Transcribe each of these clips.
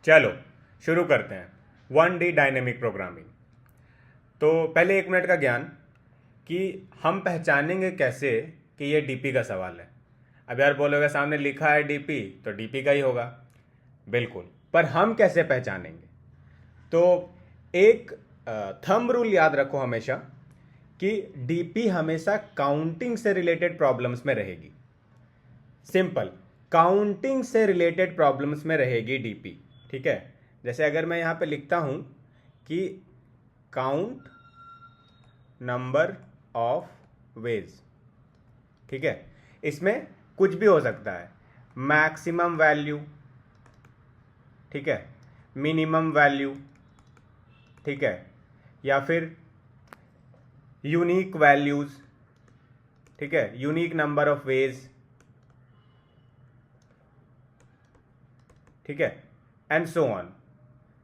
चलो शुरू करते हैं 1D डायनेमिक प्रोग्रामिंग। तो पहले 1 मिनट का ज्ञान कि हम पहचानेंगे कैसे कि ये डीपी का सवाल है। अब यार बोलोगे सामने लिखा है डीपी तो डीपी का ही होगा, बिल्कुल, पर हम कैसे पहचानेंगे? तो एक थंब रूल याद रखो हमेशा कि डीपी हमेशा काउंटिंग से रिलेटेड प्रॉब्लम्स में रहेगी। सिंपल, काउंटिंग से रिलेटेड प्रॉब्लम्स में रहेगी डीपी। ठीक है, जैसे अगर मैं यहां पे लिखता हूं कि काउंट नंबर ऑफ वेज, ठीक है, इसमें कुछ भी हो सकता है। मैक्सिमम वैल्यू, ठीक है, मिनिमम वैल्यू, ठीक है, या फिर यूनिक वैल्यूज, ठीक है, यूनिक नंबर ऑफ वेज, ठीक है, and so on,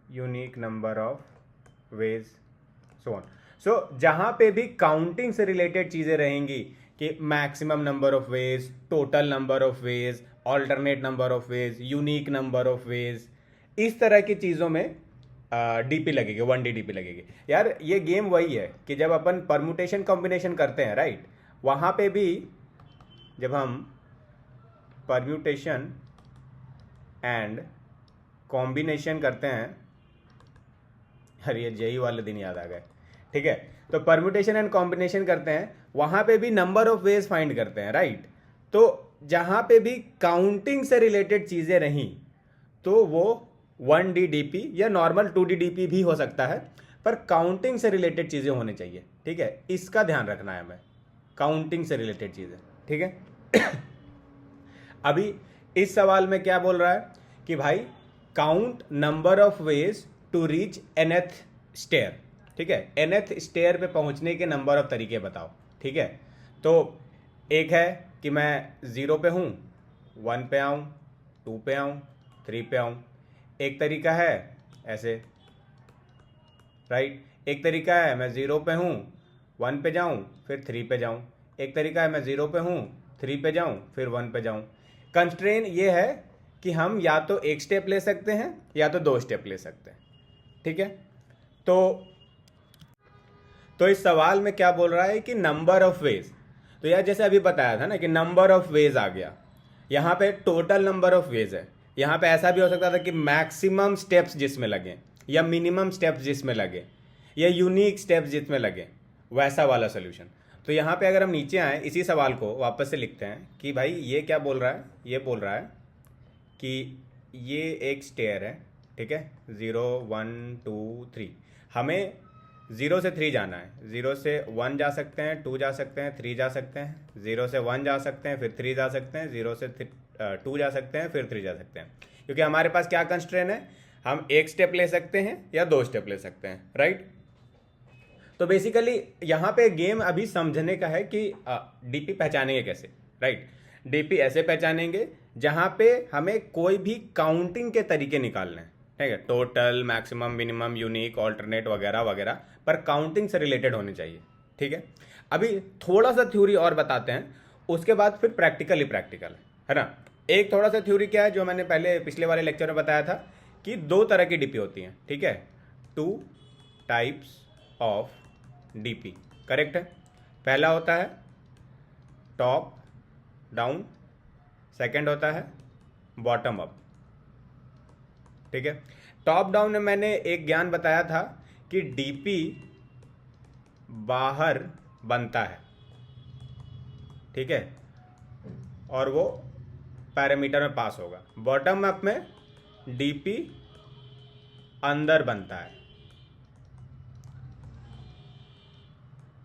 unique number of ways, so on. So जहां पे भी काउंटिंग से रिलेटेड चीजें रहेंगी कि maximum number of ways, total number of ways, alternate number of ways, unique number of ways, इस तरह की चीजों में डीपी लगेगी, 1D डीपी लगेगी। यार ये गेम वही है कि जब अपन परमुटेशन कॉम्बिनेशन करते हैं, राइट, वहां पे भी जब हम परम्यूटेशन एंड कॉम्बिनेशन करते हैं, अरे ये जेई वाले दिन याद आ गए, ठीक है, तो परम्यूटेशन एंड कॉम्बिनेशन करते हैं, वहां पे भी नंबर ऑफ वेज फाइंड करते हैं, राइट। तो जहां पे भी काउंटिंग से रिलेटेड चीजें रहीं तो वो 1D डीपी या नॉर्मल 2D डीपी भी हो सकता है, पर काउंटिंग से रिलेटेड चीजें होनी चाहिए। ठीक है, इसका ध्यान रखना है हमें, काउंटिंग से रिलेटेड चीजें। ठीक है अभी इस सवाल में क्या बोल रहा है कि भाई count number of ways to reach nth stair. ठीक है, nth स्टेयर पे पहुंचने के नंबर ऑफ तरीके बताओ। ठीक है, तो एक है कि मैं 0 पे हूं, 1 पे आऊं, 2 पे आऊं, 3 पे आऊं। एक तरीका है ऐसे, राइट, एक तरीका है मैं 0 पे हूं, 1 पे जाऊं, फिर 3 पे जाऊं। एक तरीका है मैं 0 पे हूं, 3 पे जाऊं, फिर 1 पे जाऊं। कंस्ट्रेन ये है कि हम या तो एक स्टेप ले सकते हैं या तो 2 स्टेप ले सकते हैं। ठीक है, तो इस सवाल में क्या बोल रहा है कि नंबर ऑफ वेज। तो यार जैसे अभी बताया था ना कि नंबर ऑफ वेज आ गया, यहां पे टोटल नंबर ऑफ वेज है। यहां पे ऐसा भी हो सकता था कि मैक्सिमम स्टेप्स जिसमें लगे, या मिनिमम स्टेप्स जिसमें लगे, या यूनिक स्टेप्स जिसमें लगे, वैसा वाला सोल्यूशन। तो यहाँ पे अगर हम नीचे आए, इसी सवाल को वापस से लिखते हैं कि भाई ये क्या बोल रहा है, ये बोल रहा है कि ये एक स्टेयर है, ठीक है, 0 1 2 3, हमें 0 से 3 जाना है। 0 से 1 जा सकते हैं, 2 जा सकते हैं, 3 जा सकते हैं, 0 से 1 जा सकते हैं, फिर 3 जा सकते हैं, 0 से 2 जा सकते हैं, फिर 3 जा सकते हैं। क्योंकि हमारे पास क्या कंस्ट्रेन है, हम एक स्टेप ले सकते हैं या 2 स्टेप ले सकते हैं, राइट। तो बेसिकली यहाँ पे गेम अभी समझने का है कि डीपी पहचानेंगे कैसे, राइट। डीपी ऐसे पहचानेंगे जहाँ पे हमें कोई भी काउंटिंग के तरीके निकालने हैं, ठीक है, total, maximum, minimum, unique, alternate वगैरह वगैरह, पर काउंटिंग से रिलेटेड होने चाहिए। ठीक है, अभी थोड़ा सा थ्योरी और बताते हैं, उसके बाद फिर प्रैक्टिकल ही प्रैक्टिकल है ना। एक थोड़ा सा थ्योरी क्या है, जो मैंने पहले पिछले वाले लेक्चर में बताया था कि 2 तरह की डीपी होती हैं। ठीक है, 2 टाइप्स ऑफ डीपी, करेक्ट है। पहला होता है टॉप डाउन, सेकंड होता है बॉटम अप। ठीक है, टॉप डाउन में मैंने एक ज्ञान बताया था कि डीपी बाहर बनता है, ठीक है, और वो पैरामीटर में पास होगा। बॉटम अप में डीपी अंदर बनता है।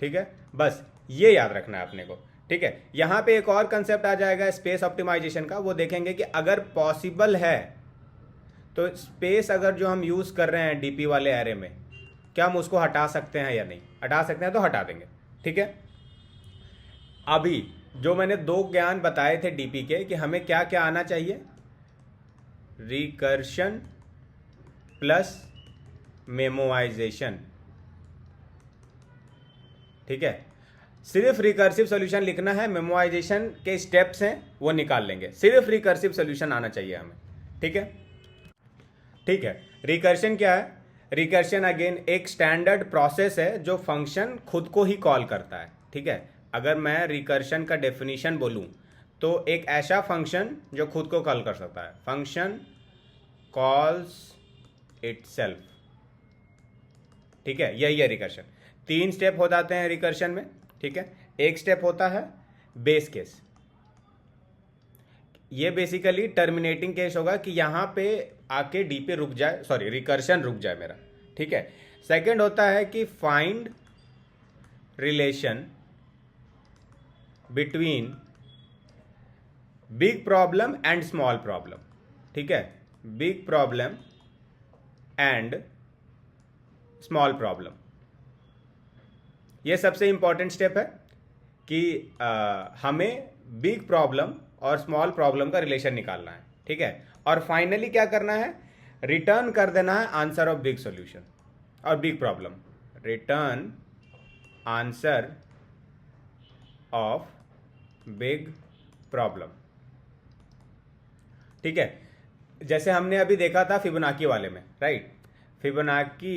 ठीक है, बस ये याद रखना है अपने को। ठीक है, यहां पे एक और कंसेप्ट आ जाएगा स्पेस ऑप्टिमाइजेशन का, वो देखेंगे कि अगर पॉसिबल है तो स्पेस अगर जो हम यूज कर रहे हैं डीपी वाले एरे में, क्या हम उसको हटा सकते हैं या नहीं। हटा सकते हैं तो हटा देंगे। ठीक है, अभी जो मैंने 2 ज्ञान बताए थे डीपी के कि हमें क्या क्या आना चाहिए, रिकर्शन प्लस मेमोइजेशन। ठीक है, सिर्फ रिकर्सिव सॉल्यूशन लिखना है, मेमोइजेशन के स्टेप्स हैं वो निकाल लेंगे, सिर्फ रिकर्सिव सॉल्यूशन आना चाहिए हमें। ठीक है, ठीक है। रिकर्शन क्या है? रिकर्शन अगेन एक स्टैंडर्ड प्रोसेस है जो फंक्शन खुद को ही कॉल करता है, ठीक है। अगर मैं रिकर्शन का डेफिनेशन बोलूं तो एक ऐसा फंक्शन जो खुद को कॉल कर सकता है, फंक्शन कॉल्स इटसेल्फ, ठीक है, यही है रिकर्शन। 3 स्टेप हो जाते हैं रिकर्शन में, ठीक है। एक स्टेप होता है बेस केस, ये बेसिकली टर्मिनेटिंग केस होगा कि यहां पे आके डी पे रुक जाए, सॉरी रिकर्शन रुक जाए मेरा, ठीक है। सेकंड होता है कि find relation between big problem and small problem, ठीक है, big problem and small problem. ये सबसे इंपॉर्टेंट स्टेप है कि हमें बिग प्रॉब्लम और स्मॉल प्रॉब्लम का रिलेशन निकालना है, ठीक है। और फाइनली क्या करना है? रिटर्न कर देना है आंसर ऑफ बिग सॉल्यूशन और big problem, return answer of big problem, ठीक है। जैसे हमने अभी देखा था फिबोनाची वाले में, right, Fibonacci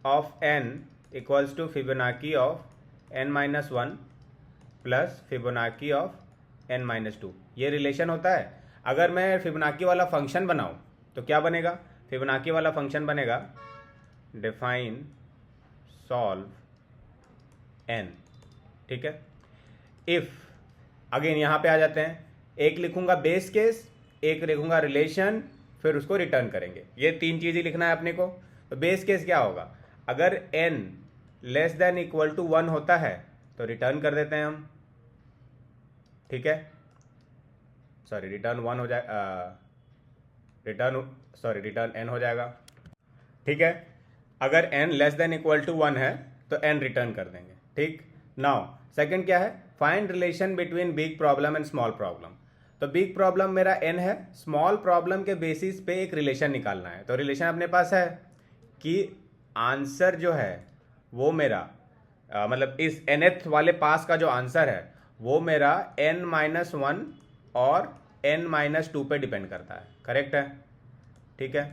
of N equals to Fibonacci of N minus one plus Fibonacci of N minus two, ये रिलेशन होता है। अगर मैं फिबोनाची वाला फंक्शन बनाऊं तो क्या बनेगा? फिबोनाची वाला फंक्शन बनेगा डिफाइन सॉल्व एन, ठीक है। इफ अगेन यहां पे आ जाते हैं, एक लिखूंगा बेस केस, एक लिखूंगा रिलेशन, फिर उसको रिटर्न करेंगे। ये 3 चीज़ ही लिखना है अपने को। तो बेस केस क्या होगा? अगर n less than equal to 1 होता है तो रिटर्न कर देते हैं हम, ठीक है, सॉरी रिटर्न 1 हो जाए, रिटर्न n हो जाएगा, ठीक है। अगर n less than equal to 1 है तो n रिटर्न कर देंगे, ठीक। नाउ सेकंड क्या है? Find relation between big problem and small problem. तो बिग प्रॉब्लम मेरा n है, स्मॉल प्रॉब्लम के बेसिस पे एक रिलेशन निकालना है। तो रिलेशन अपने पास है कि आंसर जो है वो मेरा मतलब इस nth वाले पास का जो आंसर है वो मेरा n माइनस वन और n माइनस टू पे डिपेंड करता है, करेक्ट है, ठीक है।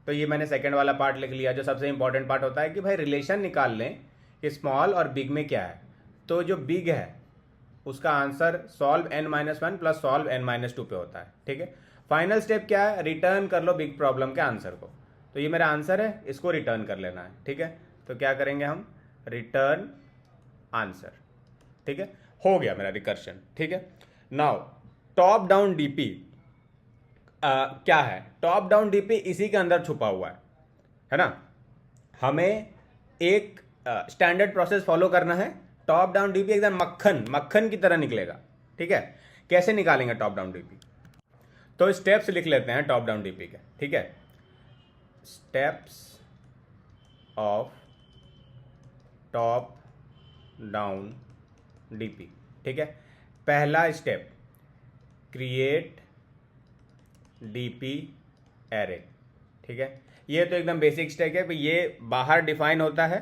तो ये मैंने सेकंड वाला पार्ट लिख लिया। जो सबसे इंपॉर्टेंट पार्ट होता है कि भाई रिलेशन निकाल लें कि स्मॉल और बिग में क्या है। तो जो बिग है उसका answer solve n minus one plus solve n minus two पे होता है, ठीक है। फाइनल स्टेप क्या है? रिटर्न कर लो बिग प्रॉब्लम के आंसर को। तो ये मेरा आंसर है, इसको रिटर्न कर लेना है, ठीक है। तो क्या करेंगे हम? रिटर्न आंसर, ठीक है। हो गया मेरा रिकर्शन, ठीक है। नाउ टॉप डाउन डीपी क्या है? टॉप डाउन डीपी इसी के अंदर छुपा हुआ है ना। हमें एक स्टैंडर्ड प्रोसेस फॉलो करना है। टॉप डाउन डीपी एकदम मक्खन की तरह निकलेगा, ठीक है। कैसे निकालेंगे टॉप डाउन डीपी? तो स्टेप्स लिख लेते हैं टॉप डाउन डीपी के, ठीक है। Steps of top down DP, ठीक है। पहला स्टेप क्रिएट डीपी एरे, ठीक है। ये तो एकदम बेसिक स्टेप है, ये बाहर डिफाइन होता है,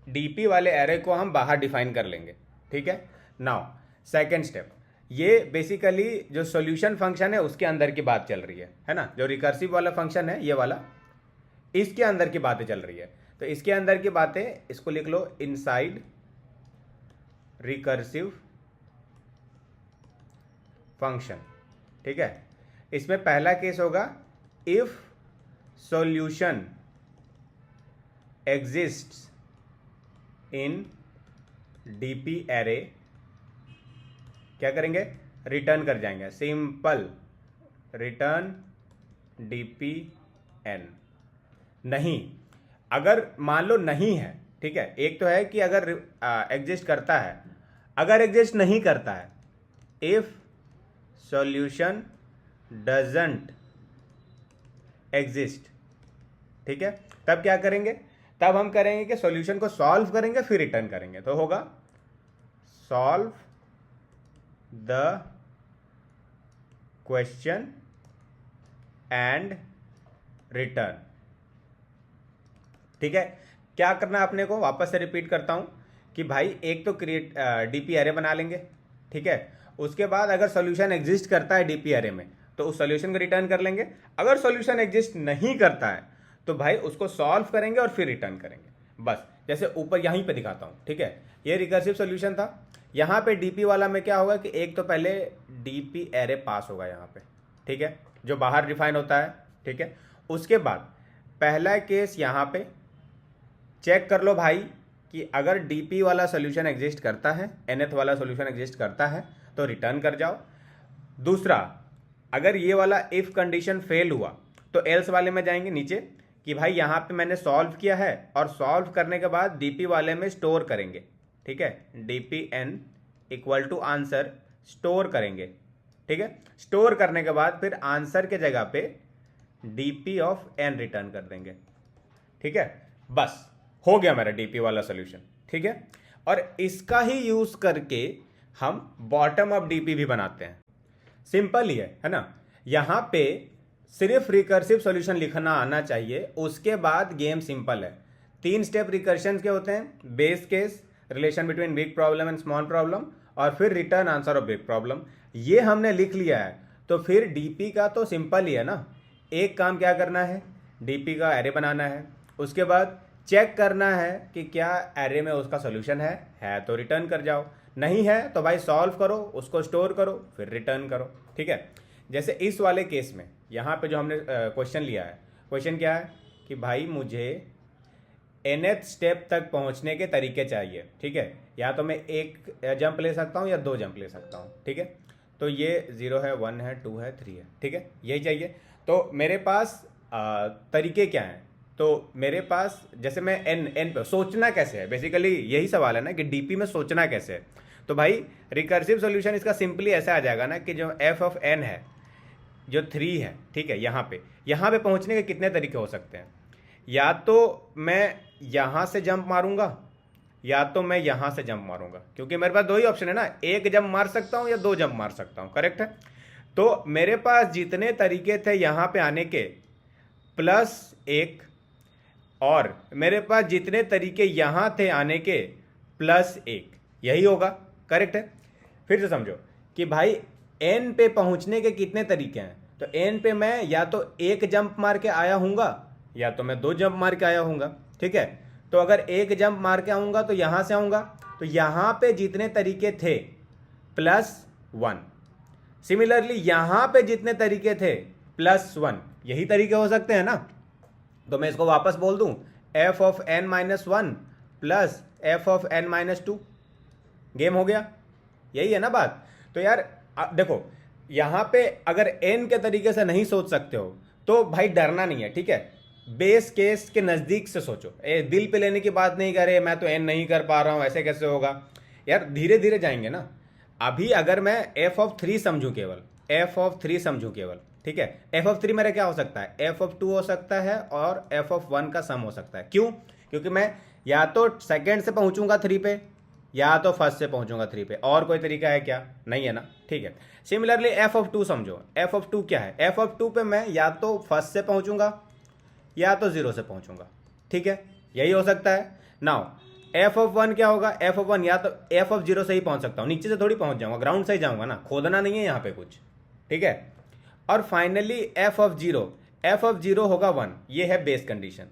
डीपी वाले एरे को हम बाहर डिफाइन कर लेंगे, ठीक है। नाउ सेकंड स्टेप, ये बेसिकली जो सॉल्यूशन फंक्शन है उसके अंदर की बात चल रही है ना। जो रिकर्सिव वाला फंक्शन है ये वाला, इसके अंदर की बातें चल रही है। तो इसके अंदर की बातें, इसको लिख लो इनसाइड रिकर्सिव फंक्शन, ठीक है। इसमें पहला केस होगा if solution exists in DP array, क्या करेंगे? रिटर्न कर जाएंगे, सिंपल रिटर्न डीपी एन। नहीं, अगर मान लो नहीं है, ठीक है। एक तो है कि अगर एग्जिस्ट करता है, अगर एग्जिस्ट नहीं करता है, इफ सॉल्यूशन डजंट एग्जिस्ट, ठीक है, तब क्या करेंगे? तब हम करेंगे कि सॉल्यूशन को सॉल्व करेंगे फिर रिटर्न करेंगे। तो होगा solve the question and return, ठीक है। क्या करना है अपने को? वापस से रिपीट करता हूं कि भाई एक तो क्रिएट डीपी एरे बना लेंगे, ठीक है। उसके बाद अगर सॉल्यूशन एग्जिस्ट करता है डीपी एरे में तो उस सॉल्यूशन को रिटर्न कर लेंगे। अगर सॉल्यूशन एग्जिस्ट नहीं करता है तो भाई उसको सॉल्व करेंगे और फिर रिटर्न करेंगे। बस जैसे ऊपर यहीं पे दिखाता हूँ, ठीक है। ये रिकर्सिव सॉल्यूशन था। यहाँ पे डीपी वाला में क्या होगा कि एक तो पहले डीपी एरे पास होगा यहाँ पे, ठीक है, जो बाहर डिफाइन होता है, ठीक है। उसके बाद पहला केस यहाँ पे चेक कर लो भाई कि अगर डीपी वाला सॉल्यूशन एग्जिस्ट करता है, nth वाला सॉल्यूशन एग्जिस्ट करता है तो रिटर्न कर जाओ। दूसरा, अगर ये वाला इफ कंडीशन फेल हुआ तो एल्स वाले में जाएंगे नीचे कि भाई यहाँ पे मैंने सॉल्व किया है और सॉल्व करने के बाद डीपी वाले में स्टोर करेंगे, ठीक है। DP N equal to answer store करेंगे, ठीक है। स्टोर करने के बाद फिर आंसर के जगह पे डीपी ऑफ एन रिटर्न कर देंगे, ठीक है। बस हो गया मेरा डीपी वाला सॉल्यूशन, ठीक है। और इसका ही यूज करके हम बॉटम अप डीपी भी बनाते हैं। सिंपल ही है ना। यहां पे सिर्फ रिकर्सिव सॉल्यूशन लिखना आना चाहिए, उसके बाद गेम सिंपल है। 3 स्टेप रिकर्शन के होते हैं, base case, relation between big problem and small problem, और फिर return answer of big problem. ये हमने लिख लिया है तो फिर डीपी का तो सिंपल ही है ना। एक काम क्या करना है, डीपी का एरे बनाना है, उसके बाद चेक करना है कि क्या एरे में उसका सोल्यूशन है तो रिटर्न कर जाओ, नहीं है तो भाई सॉल्व करो, उसको स्टोर करो, फिर रिटर्न करो, ठीक है। जैसे इस वाले केस में यहाँ पे जो हमने क्वेश्चन लिया है, क्वेश्चन क्या है कि भाई मुझे nth स्टेप तक पहुँचने के तरीके चाहिए, ठीक है। या तो मैं एक जंप ले सकता हूँ या 2 जंप ले सकता हूँ, ठीक है। तो ये 0 है, 1 है, 2 है, 3 है, ठीक है, यही चाहिए। तो मेरे पास तरीके क्या हैं, तो मेरे पास जैसे मैं एन पे सोचना कैसे है, बेसिकली यही सवाल है ना कि डीपी में सोचना कैसे है। तो भाई रिकर्सिव सॉल्यूशन इसका सिंपली ऐसा आ जाएगा ना कि जो एफ ऑफ एन है, जो 3 है, ठीक है, यहाँ पे पहुँचने के कितने तरीके हो सकते हैं। या तो मैं यहाँ से जंप मारूंगा या तो मैं यहाँ से जंप मारूंगा, क्योंकि मेरे पास 2 ही ऑप्शन है ना, एक जंप मार सकता हूँ या 2 जंप मार सकता हूँ, करेक्ट है। तो मेरे पास जितने तरीके थे यहाँ पे आने के प्लस 1, और मेरे पास जितने तरीके यहाँ थे आने के प्लस 1, यही होगा, करेक्ट है। फिर से समझो कि भाई एन पे पहुँचने के कितने तरीके हैं। तो एन पे मैं या तो 1 जंप मार के आया हूँगा या तो मैं 2 जंप मार के आया हूँगा, ठीक है। तो अगर 1 जंप मार के आऊँगा तो यहाँ से आऊँगा, तो यहाँ पे जितने तरीके थे प्लस 1, सिमिलरली यहाँ पे जितने तरीके थे प्लस 1, यही तरीके हो सकते हैं ना। तो मैं इसको वापस बोल दूं, F of N minus 1 plus F of N minus 2, game हो गया, यही है ना बात। तो यार देखो, यहाँ पे अगर एन के तरीके से नहीं सोच सकते हो तो भाई डरना नहीं है, ठीक है। बेस केस के नज़दीक से सोचो, दिल पे लेने की बात नहीं करे, मैं तो एन नहीं कर पा रहा हूँ, ऐसे कैसे होगा यार, धीरे धीरे जाएंगे ना। अभी अगर मैं एफ ऑफ 3 समझूँ केवल, एफ ऑफ 3 समझूँ केवल, ठीक है, एफ ऑफ 3 मेरा क्या हो सकता है, एफ ऑफ 2 हो सकता है और एफ ऑफ 1 का सम हो सकता है। क्यों? क्योंकि मैं या तो सेकंड से पहुंचूंगा 3 पे या तो फर्स्ट से पहुंचूंगा 3 पे, और कोई तरीका है क्या? नहीं है ना, ठीक है। सिमिलरली एफ ऑफ 2 समझो, एफ ऑफ 2 क्या है, एफ ऑफ 2 पे मैं या तो फर्स्ट से पहुंचूंगा या तो 0 से पहुंचूंगा, ठीक है, यही हो सकता है। नाउ एफ ऑफ 1 क्या होगा, एफ ऑफ 1 या तो एफ ऑफ 0 से ही पहुंच सकता हूँ, नीचे से थोड़ी पहुंच जाऊंगा, ग्राउंड से ही जाऊंगा ना, खोदना नहीं है यहाँ पे कुछ, ठीक है। और फाइनली एफ ऑफ 0 होगा 1, ये है बेस कंडीशन।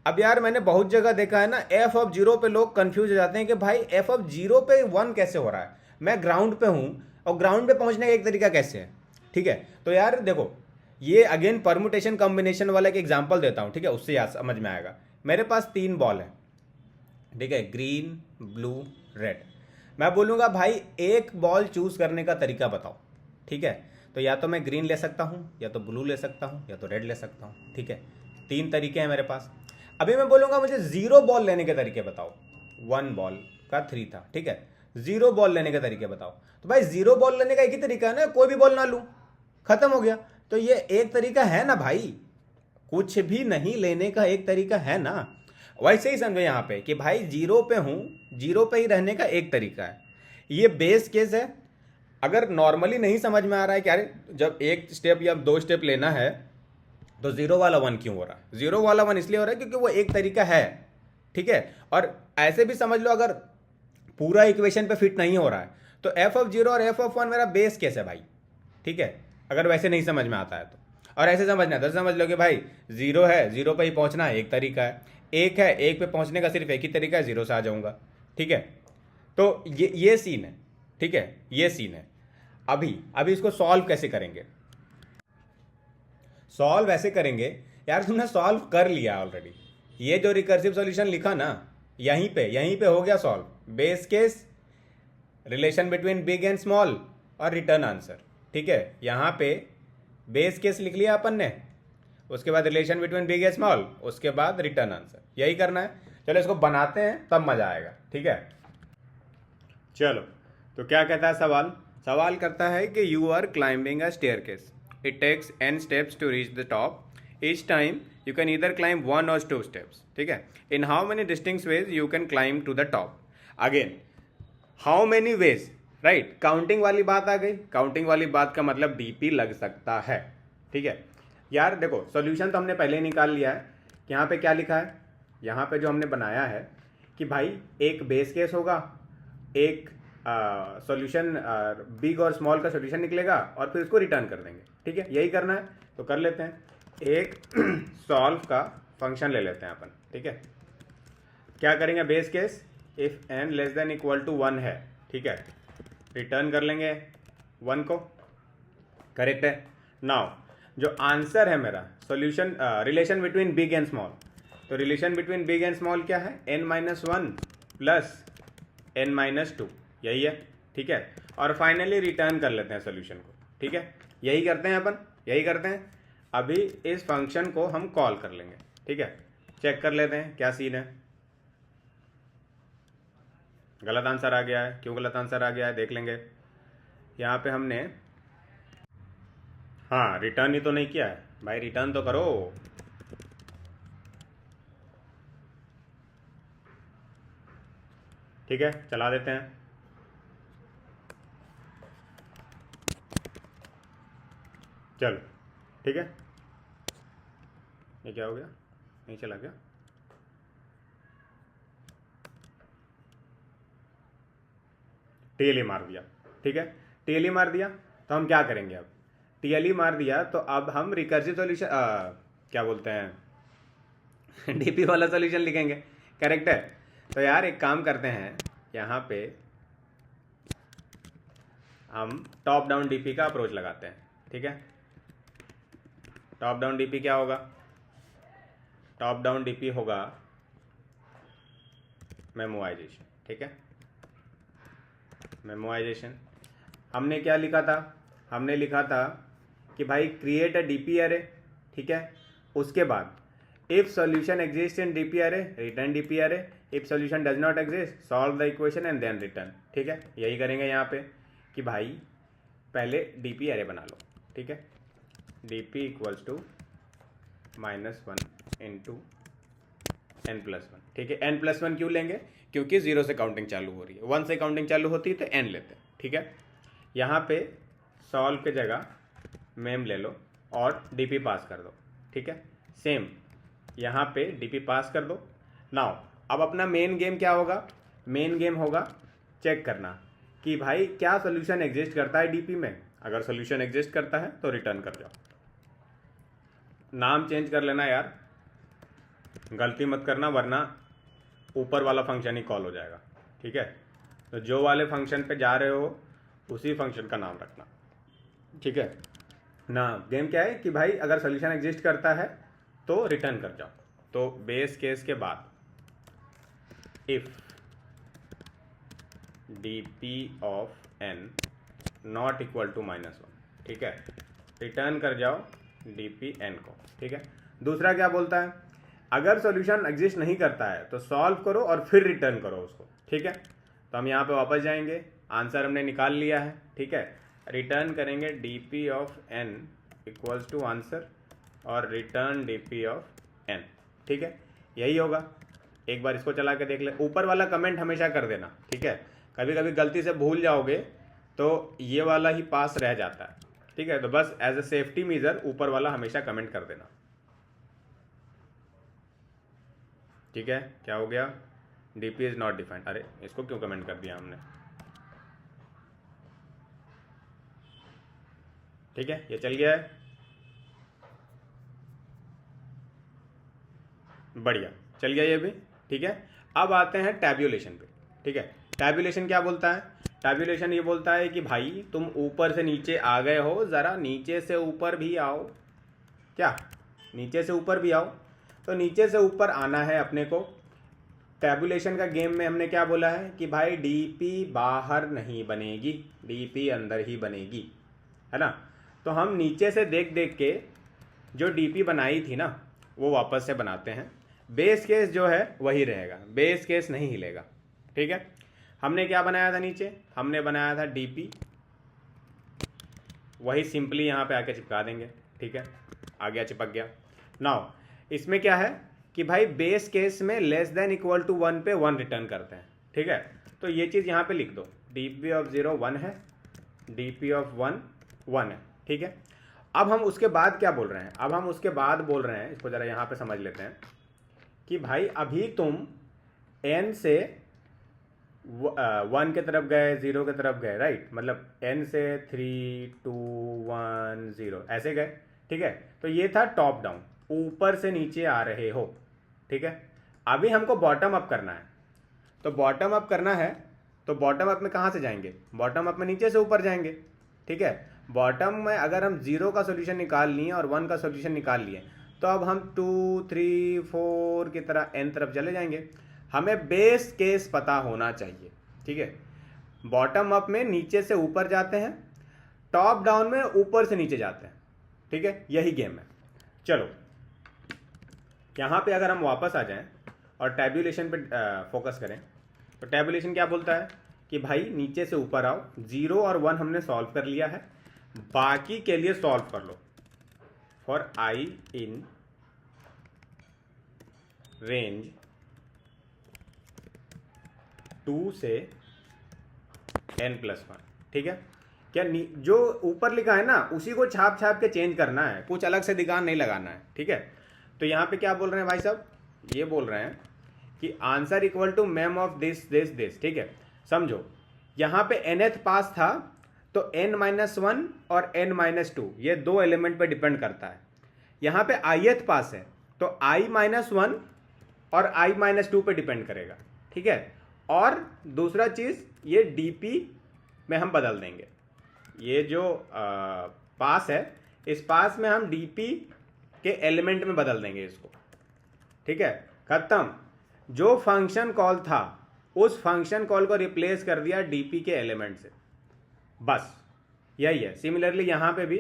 अब यार मैंने बहुत जगह देखा है ना, एफ ऑफ 0 पे लोग कंफ्यूज हो जाते हैं कि भाई एफ ऑफ 0 पे 1 कैसे हो रहा है, मैं ग्राउंड पे हूं और ग्राउंड पे पहुंचने का एक तरीका कैसे है, ठीक है। तो यार देखो, ये अगेन परमुटेशन कॉम्बिनेशन वाला एक एग्जांपल देता हूं, ठीक है, उससे याद समझ में आएगा। मेरे पास 3 बॉल है, ठीक है, ग्रीन, ब्लू, रेड। मैं बोलूंगा भाई एक बॉल चूज करने का तरीका बताओ, ठीक है। तो या तो मैं ग्रीन ले सकता हूं या तो ब्लू ले सकता हूं या तो रेड ले सकता हूं, ठीक है, 3 तरीके हैं मेरे पास। अभी मैं बोलूंगा मुझे 0 बॉल लेने के तरीके बताओ, 1 बॉल का 3 था, ठीक है, 0 बॉल लेने के तरीके बताओ। तो भाई 0 बॉल लेने का एक ही तरीका है ना, कोई भी बॉल ना लूं, खत्म हो गया। तो ये एक तरीका है ना भाई, कुछ भी नहीं लेने का एक तरीका है ना। वैसे ही समझो यहाँ पे कि भाई 0 पे हूं, 0 पे ही रहने का एक तरीका है, ये बेस केस है। अगर नॉर्मली नहीं समझ में आ रहा है कि अरे जब 1 स्टेप या 2 स्टेप लेना है तो 0 वाला 1 क्यों हो रहा है, 0 वाला 1 इसलिए हो रहा है क्योंकि वो एक तरीका है, ठीक है। और ऐसे भी समझ लो, अगर पूरा इक्वेशन पे फिट नहीं हो रहा है तो एफ ऑफ 0 और एफ ऑफ 1 मेरा बेस केस है भाई, ठीक है। अगर वैसे नहीं समझ में आता है तो। और ऐसे समझना है तो समझ लो कि भाई जीरो है, जीरो पे ही पहुंचना है, एक तरीका है। एक है, एक पे पहुंचने का सिर्फ एक ही तरीका है, जीरो से आ जाऊंगा। ठीक है, तो ये सीन है। ठीक है, ये सीन है। अभी अभी इसको सॉल्व कैसे करेंगे? सॉल्व ऐसे करेंगे, यार तुमने सॉल्व कर लिया ऑलरेडी। ये जो रिकर्सिव सॉल्यूशन लिखा ना, यहीं पे हो गया solve. Base case, relation between big and small, और रिटर्न आंसर। ठीक है, यहाँ पे बेस केस लिख लिया अपन ने, उसके बाद relation between big and small, उसके बाद रिटर्न आंसर। यही करना है। चलो इसको बनाते हैं, तब मजा आएगा। ठीक है, चलो। तो क्या कहता है सवाल? सवाल करता है कि you are climbing a staircase, it takes n steps to reach the top, each time you can either climb 1 और 2 स्टेप्स। ठीक है, in how many distinct ways you can climb to the top. Again how many ways, right, counting वाली बात आ गई। Counting वाली बात का मतलब डीपी लग सकता है। ठीक है यार, देखो सॉल्यूशन तो हमने पहले ही निकाल लिया है। यहाँ पे क्या लिखा है? यहाँ पे जो हमने बनाया है कि भाई एक बेस केस होगा, एक सॉल्यूशन बिग और स्मॉल का सॉल्यूशन निकलेगा, और फिर उसको रिटर्न कर देंगे। ठीक है, यही करना है तो कर लेते हैं। एक सॉल्व का फंक्शन ले लेते हैं अपन। ठीक है, क्या करेंगे? Base case if n less than equal to 1 है, ठीक है, रिटर्न कर लेंगे 1 को। करेक्ट है। नाउ जो आंसर है मेरा, solution relation between big and small, तो relation between big and small क्या है? n-1 प्लस n-2, यही है। ठीक है, और फाइनली रिटर्न कर लेते हैं सॉल्यूशन को। ठीक है, यही करते हैं अपन, यही करते हैं। अभी इस फंक्शन को हम कॉल कर लेंगे। ठीक है, चेक कर लेते हैं क्या सीन है। गलत आंसर आ गया है। क्यों गलत आंसर आ गया है देख लेंगे। यहाँ पे हमने, हाँ, रिटर्न ही तो नहीं किया है भाई, रिटर्न तो करो। ठीक है, चला देते हैं। चलो ठीक है, ये क्या हो गया? नहीं चला क्या? टीएलई मार दिया। ठीक है, टीएलई मार दिया तो हम क्या करेंगे? अब टीएलई मार दिया तो अब हम रिकर्सिव सॉल्यूशन, क्या बोलते हैं, डीपी वाला सॉल्यूशन लिखेंगे। करेक्ट है। तो यार एक काम करते हैं, यहाँ पे हम टॉप डाउन डीपी का अप्रोच लगाते हैं। ठीक है, टॉप डाउन डीपी क्या होगा? टॉप डाउन डीपी होगा मेमोइजेशन। ठीक है, मेमोइजेशन। हमने क्या लिखा था? हमने लिखा था कि भाई क्रिएट अ डीपी अरे। ठीक है, उसके बाद if solution exist in DP array, return DP array. If solution does not exist, solve the equation and then return. ठीक है, यही करेंगे यहाँ पे कि भाई पहले डीपी अरे बना लो। ठीक है, DP equals to -1 into n+1। ठीक है, n+1 क्यों लेंगे? क्योंकि 0 से काउंटिंग चालू हो रही है, 1 से काउंटिंग चालू होती है तो n लेते हैं। ठीक है, यहाँ पे सॉल्व के जगह मेम ले लो और डीपी पास कर दो। ठीक है, सेम यहाँ पे डीपी पास कर दो। नाउ अब अपना मेन गेम क्या होगा? मेन गेम होगा चेक करना कि भाई क्या सोल्यूशन एग्जिस्ट करता है डीपी में। अगर सोल्यूशन एग्जिस्ट करता है तो रिटर्न कर जाओ। नाम चेंज कर लेना यार, गलती मत करना वरना ऊपर वाला फंक्शन ही कॉल हो जाएगा। ठीक है, तो जो वाले फंक्शन पे जा रहे हो उसी फंक्शन का नाम रखना। ठीक है ना। गेम क्या है कि भाई अगर सोल्यूशन एग्जिस्ट करता है तो रिटर्न कर जाओ। तो बेस केस के बाद if dp of n not equal to -1, ठीक है, रिटर्न कर जाओ dp n को। ठीक है, दूसरा क्या बोलता है? अगर सॉल्यूशन एग्जिस्ट नहीं करता है तो सॉल्व करो और फिर रिटर्न करो उसको। ठीक है, तो हम यहाँ पे वापस जाएंगे, आंसर हमने निकाल लिया है। ठीक है, रिटर्न करेंगे dp of n equals to answer और रिटर्न dp ऑफ n। ठीक है, यही होगा। एक बार इसको चला के देख ले। ऊपर वाला कमेंट हमेशा कर देना। ठीक है, कभी कभी गलती से भूल जाओगे तो ये वाला ही पास रह जाता है। ठीक है, तो बस एज अ सेफ्टी मेजर ऊपर वाला हमेशा कमेंट कर देना। ठीक है, क्या हो गया? DP is not defined. अरे इसको क्यों कमेंट कर दिया हमने? ठीक है, ये चल गया है, बढ़िया चल गया ये भी। ठीक है, अब आते हैं टैब्यूलेशन पे। ठीक है, टैब्यूलेशन क्या बोलता है? टैब्यूलेशन ये बोलता है कि भाई तुम ऊपर से नीचे आ गए हो, ज़रा नीचे से ऊपर भी आओ। क्या? नीचे से ऊपर भी आओ। तो नीचे से ऊपर आना है अपने को। टैब्यूलेशन का गेम में हमने क्या बोला है कि भाई डीपी बाहर नहीं बनेगी, डीपी अंदर ही बनेगी, है ना। तो हम नीचे से देख देख के जो डीपी बनाई थी ना वो वापस से बनाते हैं। बेस केस जो है वही रहेगा, बेस केस नहीं हिलेगा। ठीक है, हमने क्या बनाया था नीचे? हमने बनाया था डीपी, वही सिंपली यहाँ पे आके चिपका देंगे। ठीक है, आ गया, चिपक गया। नाउ इसमें क्या है कि भाई बेस केस में लेस देन इक्वल टू 1 पे 1 रिटर्न करते हैं। ठीक है, तो ये चीज़ यहाँ पे लिख दो, डीपी ऑफ 0 1 है, डीपी ऑफ 1 1 है। ठीक है, अब हम उसके बाद क्या बोल रहे हैं? अब हम उसके बाद बोल रहे हैं, इसको ज़रा यहाँ पे समझ लेते हैं कि भाई अभी तुम n से 1 के तरफ गए, 0 के तरफ गए, राइट, मतलब n से 3 2 1 0 ऐसे गए। ठीक है, तो ये था टॉप डाउन, ऊपर से नीचे आ रहे हो। ठीक है, अभी हमको बॉटम अप करना है। तो बॉटम अप करना है तो बॉटम अप में कहाँ से जाएंगे? बॉटम अप में नीचे से ऊपर जाएंगे। ठीक है, बॉटम में अगर हम 0 का सोल्यूशन निकाल लिए और 1 का सोल्यूशन निकाल लिए तो अब हम 2 3 4 की तरह n तरफ चले जाएंगे। हमें बेस केस पता होना चाहिए। ठीक है, बॉटम अप में नीचे से ऊपर जाते हैं, टॉप डाउन में ऊपर से नीचे जाते हैं। ठीक है, यही गेम है। चलो यहाँ पे अगर हम वापस आ जाएं और टैब्यूलेशन पे फोकस करें तो टैब्यूलेशन क्या बोलता है कि भाई नीचे से ऊपर आओ। 0 और 1 हमने सॉल्व कर लिया है, बाकी के लिए सॉल्व कर लो। फॉर i इन रेंज 2 से n+1। ठीक है, क्या जो ऊपर लिखा है ना उसी को छाप छाप के चेंज करना है, कुछ अलग से दिगान नहीं लगाना है। ठीक है, तो यहाँ पे क्या बोल रहे हैं भाई साहब? ये बोल रहे हैं कि answer equal to mem of this this this. ठीक है, समझो यहाँ पे nth पास था तो n-1 और n-2 ये दो एलिमेंट पे डिपेंड करता है। यहाँ पे ith पास है तो i-1 और i-2 पे डिपेंड करेगा। ठीक है, और दूसरा चीज़ ये dp में हम बदल देंगे। ये जो पास है इस पास में हम dp के एलिमेंट में बदल देंगे इसको। ठीक है, खत्म। जो फंक्शन कॉल था उस फंक्शन कॉल को रिप्लेस कर दिया dp के एलिमेंट से, बस यही है। सिमिलरली यहाँ पे भी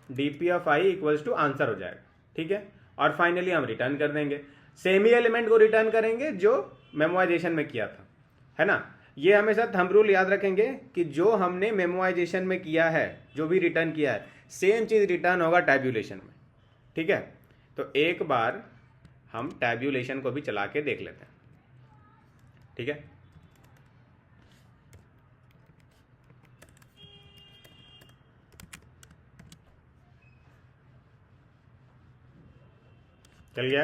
dp of i equals to answer हो जाएगा। ठीक है, और फाइनली हम रिटर्न कर देंगे, सेम ही एलिमेंट को रिटर्न करेंगे जो मेमोराइजेशन में किया था, है ना। ये हमेशा थंब रूल याद रखेंगे कि जो हमने मेमोराइजेशन में किया है, जो भी रिटर्न किया है, सेम चीज़ रिटर्न होगा टैब्यूलेशन में। ठीक है, तो एक बार हम टैब्यूलेशन को भी चला के देख लेते हैं। ठीक है, चल गया,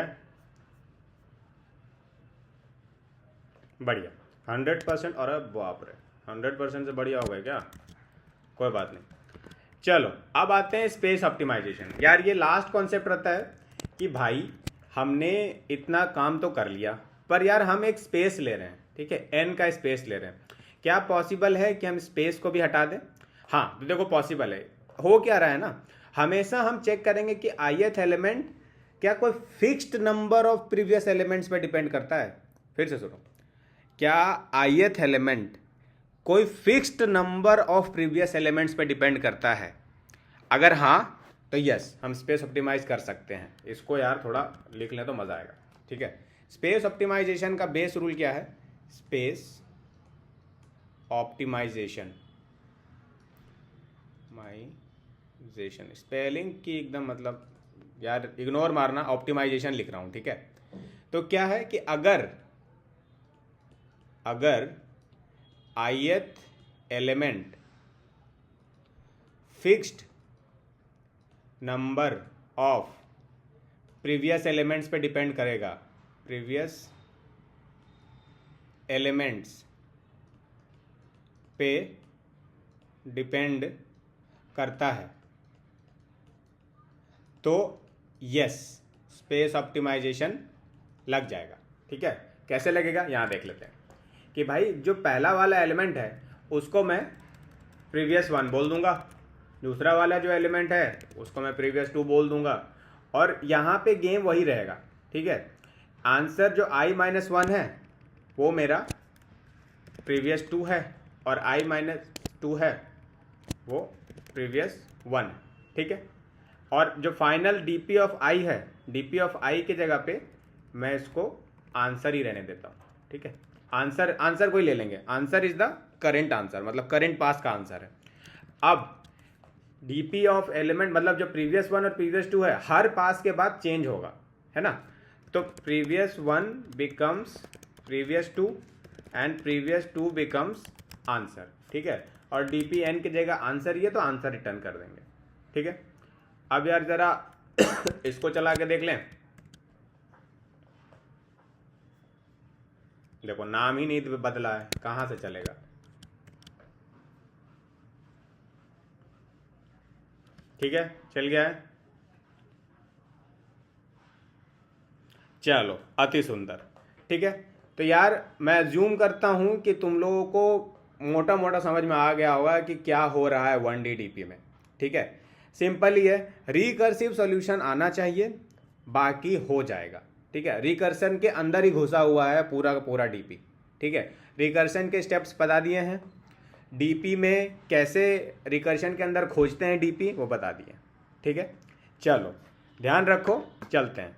बढ़िया 100%। और अब बाप रे 100% से बढ़िया हो गया क्या? कोई बात नहीं। चलो अब आते हैं स्पेस ऑप्टिमाइजेशन। यार ये लास्ट कॉन्सेप्ट रहता है कि भाई हमने इतना काम तो कर लिया पर यार हम एक स्पेस ले रहे हैं। ठीक है, n का स्पेस ले रहे हैं। क्या पॉसिबल है कि हम स्पेस को भी हटा दें? हाँ, तो देखो पॉसिबल है। हो क्या रहा है ना, हमेशा हम चेक करेंगे कि ith एलिमेंट क्या कोई fixed number of previous elements पे डिपेंड करता है। फिर से सुनो, क्या ith एलिमेंट कोई fixed number of previous elements पे डिपेंड करता है? अगर हाँ तो यस, हम स्पेस ऑप्टिमाइज कर सकते हैं। इसको यार थोड़ा लिख लें तो मज़ा आएगा। ठीक है, स्पेस ऑप्टिमाइजेशन का बेस रूल क्या है? स्पेस ऑप्टिमाइजेशन स्पेलिंग की एकदम मतलब यार इग्नोर मारना, ऑप्टिमाइजेशन लिख रहा हूँ। ठीक है, तो क्या है कि अगर ith element fixed number of previous elements पे डिपेंड करेगा, प्रीवियस एलिमेंट्स पे डिपेंड करता है, तो यस, स्पेस ऑप्टिमाइजेशन लग जाएगा। ठीक है, कैसे लगेगा यहाँ देख लेते हैं कि भाई जो पहला वाला एलिमेंट है उसको मैं प्रीवियस 1 बोल दूंगा, दूसरा वाला जो एलिमेंट है उसको मैं प्रीवियस 2 बोल दूंगा, और यहाँ पे गेम वही रहेगा। ठीक है, आंसर जो i-1 है वो मेरा प्रीवियस 2 है, और i-2 है वो प्रीवियस 1। ठीक है, और जो फाइनल dp ऑफ i है, dp ऑफ i की जगह पे मैं इसको आंसर ही रहने देता हूँ। ठीक है, आंसर कोई ले लेंगे, answer is the current answer, मतलब करेंट पास का आंसर है। अब dp ऑफ एलिमेंट मतलब जो प्रीवियस 1 और प्रीवियस 2 है हर पास के बाद चेंज होगा, है ना। तो previous 1 becomes previous 2 and previous 2 becomes answer. ठीक है, और dp n की जगह आंसर ही है तो आंसर रिटर्न कर देंगे। ठीक है, अब यार जरा इसको चला के देख लें। देखो नाम ही नहीं बदला है, कहाँ से चलेगा। ठीक है, चल गया है। चलो अति सुंदर। ठीक है, तो यार मैं ज्यूम करता हूं कि तुम लोगों को मोटा मोटा समझ में आ गया होगा कि क्या हो रहा है 1D DP में। ठीक है, सिंपल ही है, रिकर्सिव सॉल्यूशन आना चाहिए, बाकी हो जाएगा। ठीक है, रिकर्सन के अंदर ही घुसा हुआ है पूरा का पूरा डीपी। ठीक है, रिकर्सन के स्टेप्स बता दिए हैं, डीपी में कैसे रिकर्शन के अंदर खोजते हैं डीपी वो बता दिए। ठीक है, चलो ध्यान रखो, चलते हैं।